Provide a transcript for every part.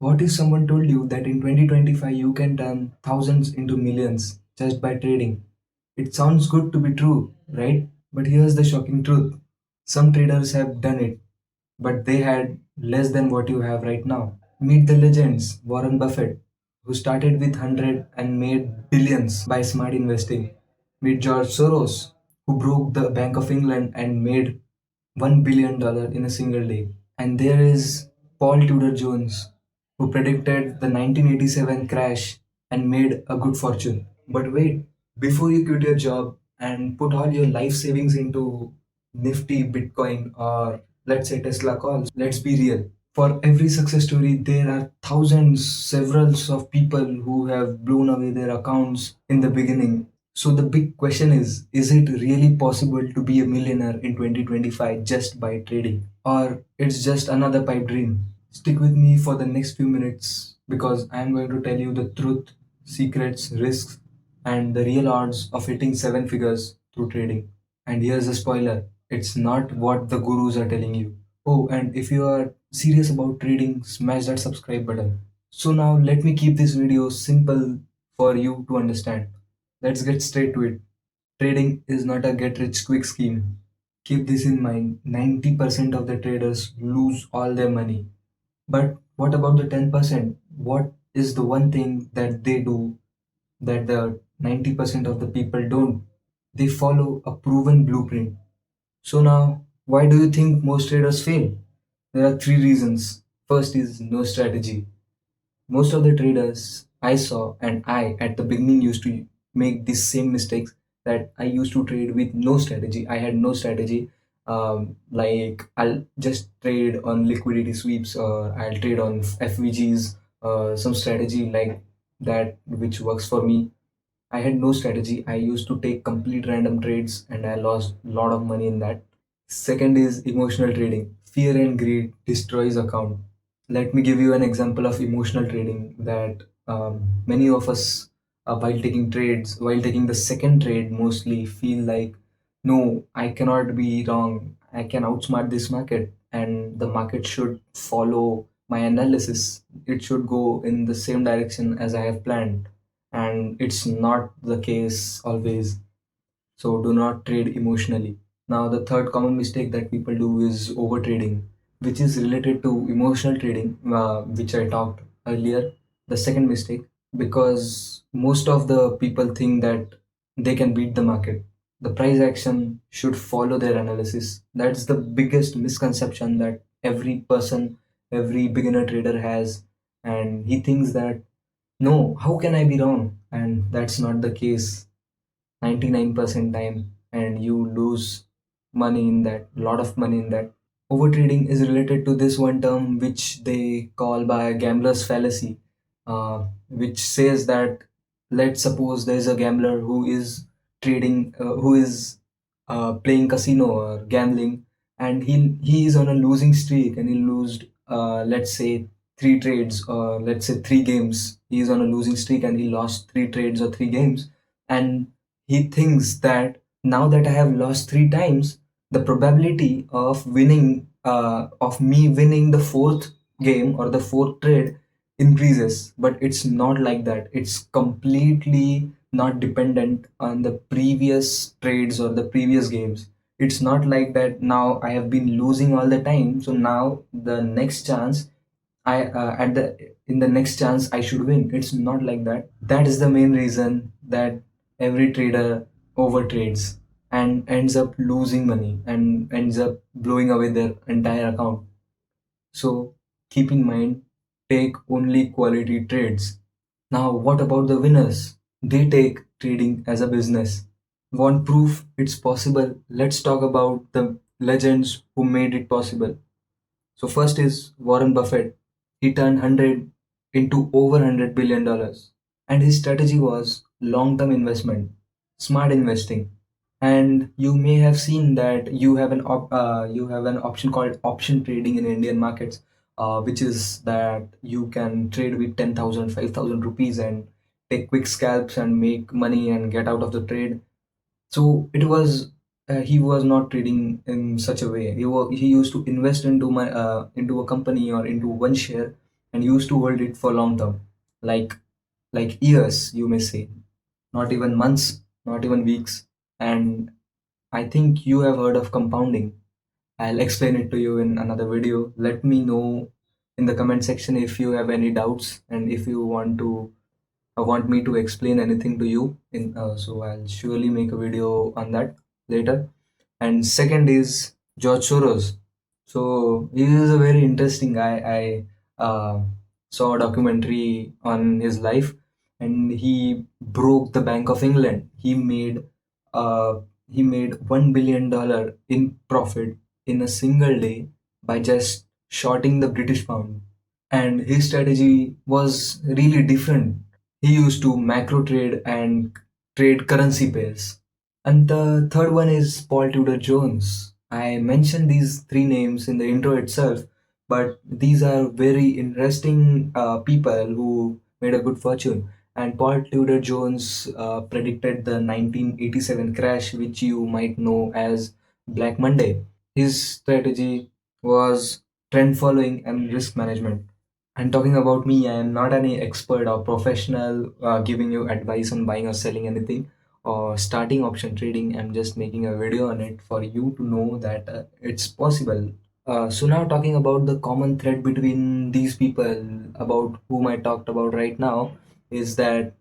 What if someone told you that in 2025 you can turn thousands into millions just by trading? It sounds good to be true, right? But here's the shocking truth. Some traders have done it, but they had less than what you have right now. Meet the legends, Warren Buffett, who started with 100 and made billions by smart investing. Meet George Soros, who broke the Bank of England and made $1 billion in a single day. And there is Paul Tudor Jones, who predicted the 1987 crash and made a good fortune. But wait, before you quit your job and put all your life savings into nifty Bitcoin or let's say Tesla calls, let's be real. For every success story, there are thousands, severals of people who have blown away their accounts in the beginning. So the big question is it really possible to be a millionaire in 2025 just by trading? Or it's just another pipe dream? Stick with me for the next few minutes because I'm going to tell you the truth, secrets, risks, and the real odds of hitting seven figures through trading. And here's a spoiler, it's not what the gurus are telling you. Oh, and if you are serious about trading, smash that subscribe button. So now let me keep this video simple for you to understand. Let's get straight to it. Trading is not a get rich quick scheme. Keep this in mind, 90% of the traders lose all their money. But what about the 10%? What is the one thing that they do that the 90% of the people don't? They follow a proven blueprint. So now, why do you think most traders fail? There are three reasons. First is no strategy. Most of the traders I saw and I at the beginning used to make these same mistakes that I used to trade with no strategy. I had no strategy. Like I'll just trade on liquidity sweeps or I'll trade on FVGs, some strategy like that which works for me. I had no strategy. I used to take complete random trades and I lost a lot of money in that. Second is emotional trading. Fear and greed destroys account. Let me give you an example of emotional trading that many of us, while taking the second trade, mostly feel like, no, I cannot be wrong. I can outsmart this market, and the market should follow my analysis. It should go in the same direction as I have planned, and it's not the case always. So do not trade emotionally. Now, the third common mistake that people do is over trading, which is related to emotional trading, which I talked earlier. The second mistake, because most of the people think that they can beat the market. The price action should follow their analysis. That's the biggest misconception that every person, every beginner trader has. And he thinks that, no, how can I be wrong? And that's not the case 99% time, and you lose money in that, lot of money in that. Overtrading is related to this one term which they call by gambler's fallacy, which says that, let's suppose there's a gambler who is who is playing casino or gambling, and he is on a losing streak and he lost, let's say, three trades or let's say three games. He is on a losing streak and he lost three trades or three games, and he thinks that now that I have lost three times, the probability of me winning the fourth game or the fourth trade increases. But it's not like that. It's completely not dependent on the previous trades or the previous games. It's not like that now I have been losing all the time, so now the next chance I at the in the next chance I should win. It's not like that. That is the main reason that every trader overtrades and ends up losing money and ends up blowing away their entire account. So keep in mind, take only quality trades. Now, what about the winners? They take trading as a business. Want proof it's possible? Let's talk about the legends who made it possible. So first is Warren Buffett. He turned 100 into over $100 billion. And his strategy was long-term investment, smart investing. And you may have seen that you have an option called option trading in Indian markets, which is that you can trade with 10,000, 5,000 rupees and take quick scalps and make money and get out of the trade. So it was he was not trading in such a way. He used to invest into a company or into one share, and used to hold it for long term, like years, you may say, not even months, not even weeks. And I think you have heard of compounding. I'll explain it to you in another video. Let me know in the comment section if you have any doubts, and if you want me to explain anything to you in so I'll surely make a video on that later. And second is George Soros. So he is a very interesting guy. I saw a documentary on his life, and he broke the Bank of England. Uh, he made $1 billion in profit in a single day by just shorting the British pound. And his strategy was really different. He used to macro trade and trade currency pairs. And the third one is Paul Tudor Jones. I mentioned these three names in the intro itself, but these are very interesting people who made a good fortune. And Paul Tudor Jones predicted the 1987 crash, which you might know as Black Monday. His strategy was trend following and risk management. And talking about me, I am not any expert or professional giving you advice on buying or selling anything or starting option trading. I'm just making a video on it for you to know that it's possible. So now talking about the common thread between these people about whom I talked about right now is that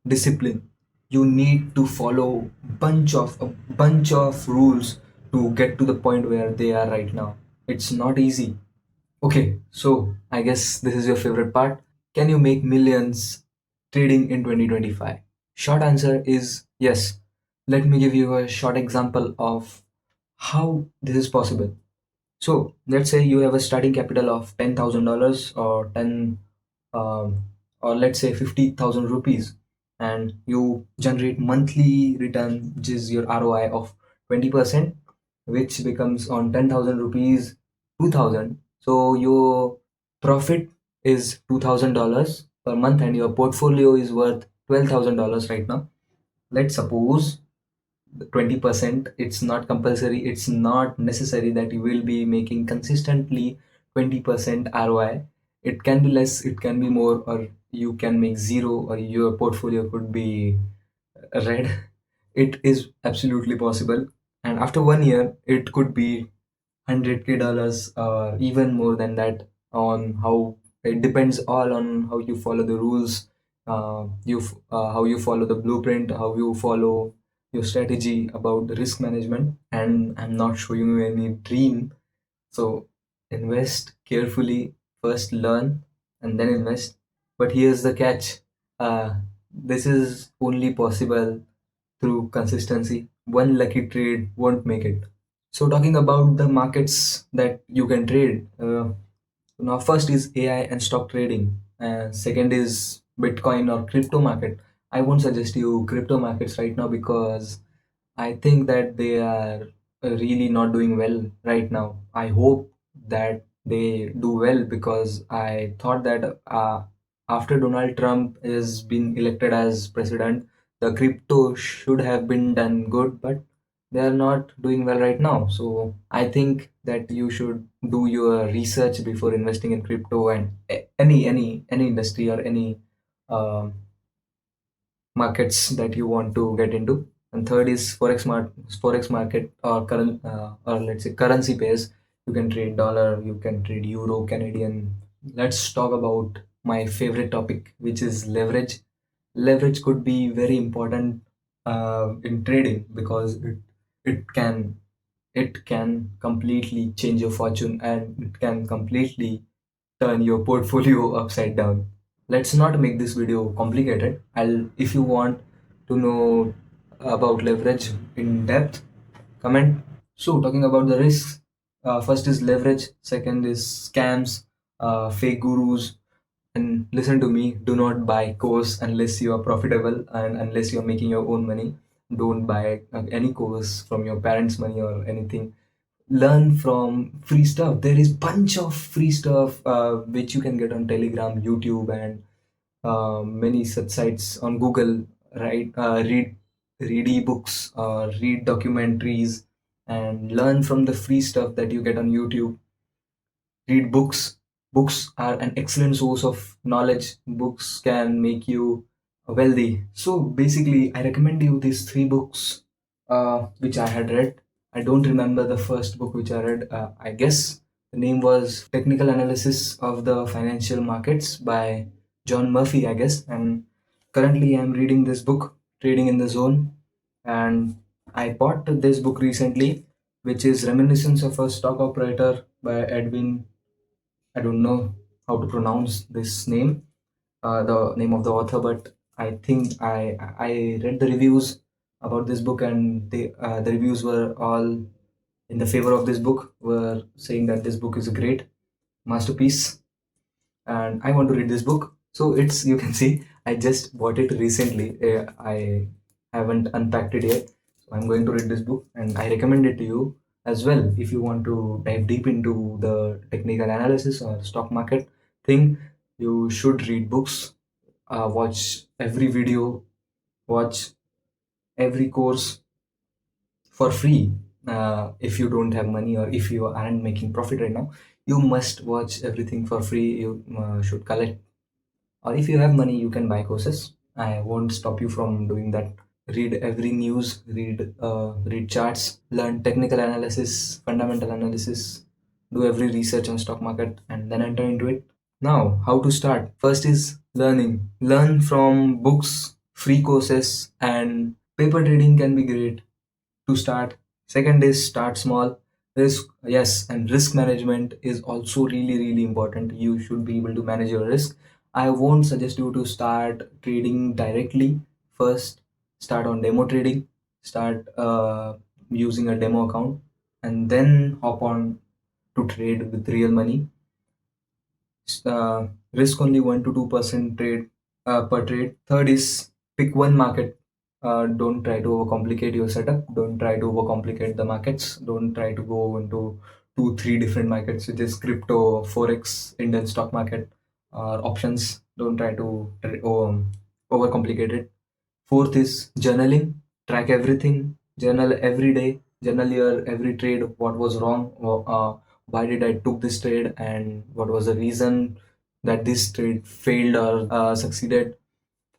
discipline. You need to follow a bunch of rules to get to the point where they are right now. It's not easy. Okay, so I guess this is your favorite part. Can you make millions trading in 2025? Short answer is yes. Let me give you a short example of how this is possible. So let's say you have a starting capital of $10,000 or um, or let's say 50,000 rupees, and you generate monthly return, which is your ROI of 20%, which becomes on 10,000 rupees 2,000. So your profit is $2,000 per month, and your portfolio is worth $12,000 right now. Let's suppose 20%. It's not compulsory, it's not necessary that you will be making consistently 20% ROI. It can be less, it can be more, or you can make zero, or your portfolio could be red. It is absolutely possible. And after 1 year it could be 100k dollars or even more than that. On how it depends all on how you follow the rules, how you follow the blueprint, how you follow your strategy about the risk management. And I'm not showing you any dream. So invest carefully, first learn and then invest. But here's the catch. This is only possible through consistency. One lucky trade won't make it. So talking about the markets that you can trade, now first is AI and stock trading. Second is Bitcoin or crypto market. I won't suggest you crypto markets right now because I think that they are really not doing well right now. I hope that they do well because I thought that after Donald Trump has been elected as president, the crypto should have been done good, but they are not doing well right now. So I think that you should do your research before investing in crypto and any industry or any um markets that you want to get into. And third is forex market or current or let's say currency pairs. You can trade dollar, you can trade euro, Canadian. Let's talk about my favorite topic, which is leverage. Leverage could be very important in trading because it can completely change your fortune, and it can completely turn your portfolio upside down. Let's not make this video complicated. If you want to know about leverage in depth, comment. So, talking about the risks, first is leverage, second is scams, fake gurus. And listen to me, do not buy course unless you are profitable and unless you are making your own money. Don't buy any course from your parents' money or anything. Learn from free stuff. There is bunch of free stuff which you can get on Telegram, YouTube, and many such sites on Google. Right, read ebooks, read documentaries, and learn from the free stuff that you get on YouTube. Read books. Books are an excellent source of knowledge. Books can make you wealthy. So basically, I recommend you these three books which I had read. I don't remember the first book which I read. I guess the name was Technical Analysis of the Financial Markets by John Murphy, I guess. And currently, I'm reading this book, Trading in the Zone. And I bought this book recently, which is Reminiscence of a Stock Operator by Edwin. I don't know how to pronounce this name, the name of the author, but I think I read the reviews about this book, and the reviews were all in the favor of this book. Were saying that this book is a great masterpiece, and I want to read this book. So it's, you can see I just bought it recently. I haven't unpacked it yet. So I'm going to read this book, and I recommend it to you as well. If you want to dive deep into the technical analysis or stock market thing, you should read books, watch every video, watch every course for free. If you don't have money or if you aren't making profit right now, you must watch everything for free. You should collect, or if you have money, you can buy courses. I won't stop you from doing that. Read every news, read charts, learn technical analysis, fundamental analysis, do every research on stock market, and then enter into it. Now, how to start? First is learning. Learn from books, free courses, and paper trading can be great to start. Second is start small. Risk, yes, and risk management is also really, really important. You should be able to manage your risk. I won't suggest you to start trading directly. First, start on demo trading, start using a demo account, and then hop on to trade with real money. Risk only 1 to 2% trade per trade. Third is pick one market. Don't try to overcomplicate your setup. Don't try to overcomplicate the markets. Don't try to go into two, three different markets, which is crypto, forex, Indian stock market, or options. Don't try to overcomplicate it. Fourth is journaling. Track everything. Journal every day. Journal your every trade. What was wrong? Why did I took this trade? And what was the reason that this trade failed or succeeded?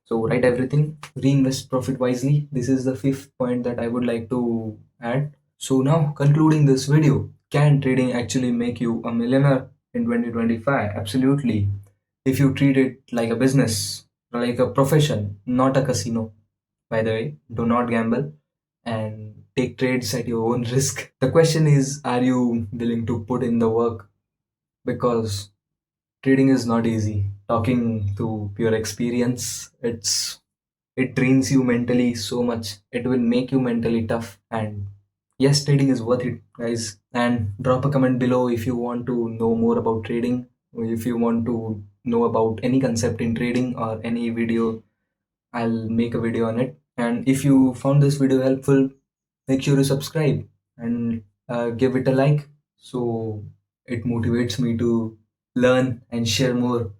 So write everything. Reinvest profit wisely. This is the fifth point that I would like to add. So now concluding this video, can trading actually make you a millionaire in 2025? Absolutely. If you treat it like a business, like a profession, not a casino. By the way, do not gamble and take trades at your own risk. The question is, are you willing to put in the work? Because trading is not easy. Talking to pure experience, it drains you mentally so much. It will make you mentally tough. And yes, trading is worth it, guys. And drop a comment below if you want to know more about trading, or if you want to know about any concept in trading or any video. I'll make a video on it. And if you found this video helpful, make sure to subscribe and give it a like, so it motivates me to learn and share more